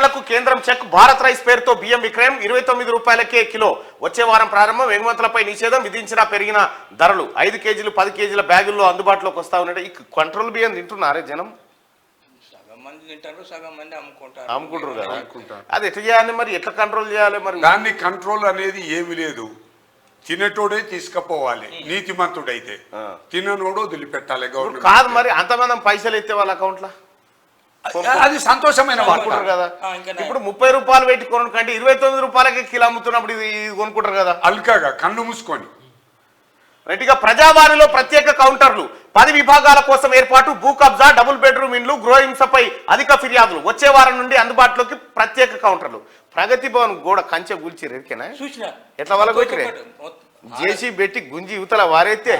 రైతన్నలకు కేంద్రం check. Bharat rice పేరుతో బియ్యం విక్రయం 29 రూపాయలకే కిలో. వచ్చే వారం ప్రారంభం. ఎగుమతులపై నిషేధం విధించిన పెరిగిన ధరలు. 5 కేజీలు 10 కేజీల బ్యాగుల్లో అందుబాటులోకి వస్తా ఉన్నాయి. ఈ కంట్రోల్ బియ్యం తింటున్నారే జనం? సగం మంది తింటారు, సగం మంది అమ్ముకుంటారు కదా. అది ఎట్లా చేయాలి మరి? ఎట్లా కంట్రోల్ చేయాలి మరి? దాన్ని కంట్రోల్ అనేది ఏమి లేదు. తినేటోడే తీసుకుపోవాలి నీతిమంతుడైతే, తిననోడు వదిలిపెట్టాలి గవర్నమెంట్. కాదు మరి అంతమంది పైసలు ఎత్తే వాళ్ళ అకౌంట్లో అది సంతోషమైన కొనుక్కుంటారు కదా. ఇప్పుడు 30 రూపాయలు పెట్టి కొనుక్కంటే 29 రూపాయలకి కిలో అమ్ముతున్నప్పుడు ఇది కొనుక్కుంటారు కదా అల్కాగా కన్ను మూసుకొని. రైట్గా ప్రజావాణిలో ప్రత్యేక కౌంటర్లు. 10 విభాగాల కోసం ఏర్పాటు. భూ కబ్జా, డబుల్ బెడ్రూమ్ ఇండ్లు, గృహహింసపై అధిక ఫిర్యాదులు. వచ్చే వారం నుండి అందుబాటులోకి ప్రత్యేక కౌంటర్లు. ప్రగతి భవన్ గోడ కంచె కూల్చి రేరికేనా? ఎట్లా వాళ్ళ జేసీ పెట్టి గుంజి యువతల వారైతే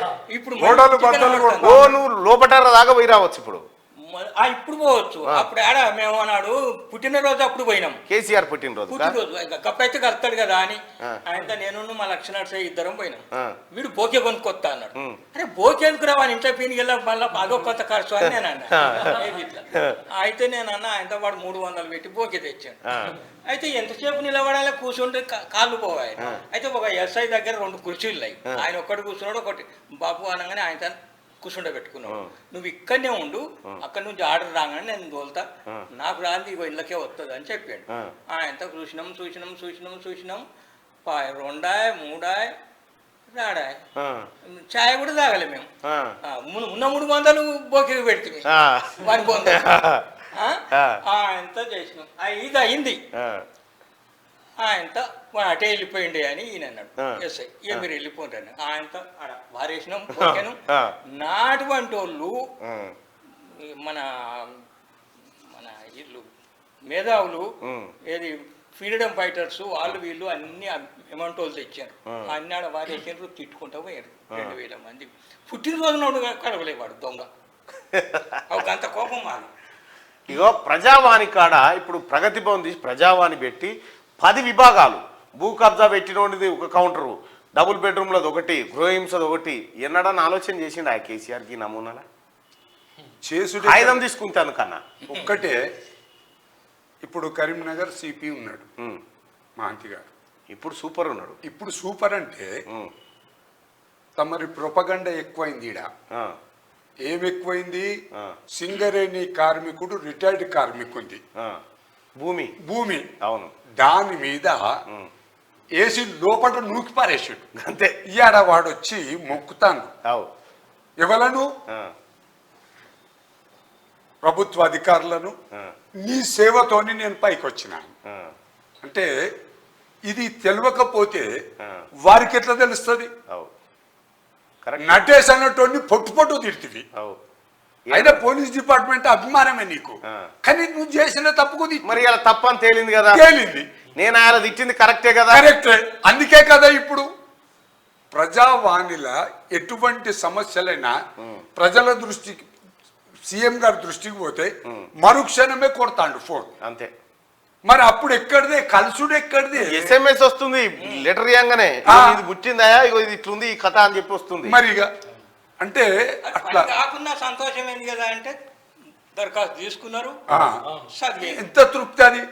ఓ నువ్వు లోపట దాకా పోయి రావచ్చు. ఇప్పుడు పోవచ్చు. అప్పుడు ఆడ మేము అన్నాడు పుట్టినరోజు అప్పుడు పోయినాం. కేసీఆర్ పుట్టినరోజు గప్పైతే కలుతాడు కదా అని ఆయన నేను మా లక్ష్మణ్ ఇద్దరం పోయినాం. వీడు బోకే కొనుక్కొస్తా అన్నాడు. అరే బోకే ఎందుకు రావని ఇంట్లో పీనికి వెళ్ళా మళ్ళీ అదో కొత్త ఖర్చు అని నేను అన్నా. అయితే నేను అన్న ఆయనతో వాడు 300 పెట్టి బోకే తెచ్చాడు. అయితే ఎంతసేపు నిలబడాలి, కూర్చుంటే కాళ్ళు పోవాలి. అయితే ఒక ఎస్ఐ దగ్గర 2 కుర్చీలు ఉన్నాయి. ఆయన ఒక్కటి కూర్చున్నాడు, ఒకటి బాబు అనగానే ఆయన కూర్చుండ పెట్టుకున్నావు. నువ్వు ఇక్కడనే ఉండు, అక్కడ నుంచి ఆర్డర్ రాగానే నేను తోలుతా, నాకు రాంది ఇగో ఇళ్ళకే వస్తుంది అని చెప్పాడు. ఆయనతో చూసినాం 2 3 రాడాయ్. ఛాయ్ కూడా తాగలే మేము. ఉన్న 300 బోకి పెడితే వారి బొంద ఆయనతో చేసినాం. ఇది అయింది. ఆయనతో అటే వెళ్ళిపోయింది అని ఈయన అన్నాడు ఎస్ఐ. మీరు వెళ్ళిపోండి ఆయనతో ఆడ వారేసినాం. ఓకేను. నాటువంటి వాళ్ళు మన మన ఇల్లు మేధావులు ఏది ఫ్రీడమ్ ఫైటర్స్ వాళ్ళు వీళ్ళు అన్ని అమౌంట్ వాళ్ళు తెచ్చారు. అన్ని ఆడ వారేసారు, తిట్టుకుంటా పోయారు. 2000 మంది. పుట్టినరోజు నాడు కడవలేవాడు దొంగ. అంత కోపం మాది. ఇగో ప్రజావాణి కాడ ఇప్పుడు ప్రగతి భవన్ తీసి ప్రజావాణి పెట్టి 10 విభాగాలు. భూ కబ్జా పెట్టినోడిది ఒక కౌంటరు, డబుల్ బెడ్రూమ్లది ఒకటి, గృహహింసది ఒకటి. ఎన్నడని ఆలోచన చేసిండు ఆ కేసీఆర్కి నమూనాల చేసుడు ఆయుధం తీసుకుంటాను కన్నా. ఒక్కటే ఇప్పుడు కరీంనగర్ సిపి ఉన్నాడు మహంతి గారు. ఇప్పుడు సూపర్ ఉన్నాడు. ఇప్పుడు సూపర్ అంటే తమరి ప్రొపగండ ఎక్కువైంది. ఈడ ఏం ఎక్కువైంది? సింగరేణి కార్మికుడు రిటైర్డ్ కార్మికుంది భూమి అవును, దాని మీద ఏసీ లోపల నూకి పారేసాడు అంతే. ఇయాడ వాడు వచ్చి మొక్కుతాను ఎవలను ప్రభుత్వ అధికారులను నీ సేవతోని నేను పైకి వచ్చినాను అంటే ఇది తెలియకపోతే వారికి ఎట్లా తెలుస్తుంది? నటేష్ అన్నట్టు పొట్టు తిడుతుంది. అయినా పోలీస్ డిపార్ట్మెంట్ అభిమానమే నీకు, కానీ నువ్వు చేసిన తప్పుకు మరి ఇలా తప్పని తేలింది కదా. తేలింది. నేను ఆయన తిట్టింది కరెక్టే కదా. కరెక్టే. అందుకే కదా ఇప్పుడు ప్రజావాణిల ఎటువంటి సమస్యలైనా ప్రజల దృష్టికి సీఎం గారి దృష్టికి పోతే మరుక్షణమే కొడతాండు ఫోన్. అంతే. మరి అప్పుడు ఎక్కడిదే కలుసుడు ఎక్కడిదే? SMS వస్తుంది లెటర్ ఇవ్వగానే, ఇది పుట్టిందా ఇగో ఇది ఇట్లుంది ఈ కథ అని చెప్పి వస్తుంది. మరి అంటే అట్లా కాకుండా సంతోషం ఏంది కదా అంటే దరఖాస్తు తీసుకున్నారు. ఎంత తృప్తి అది.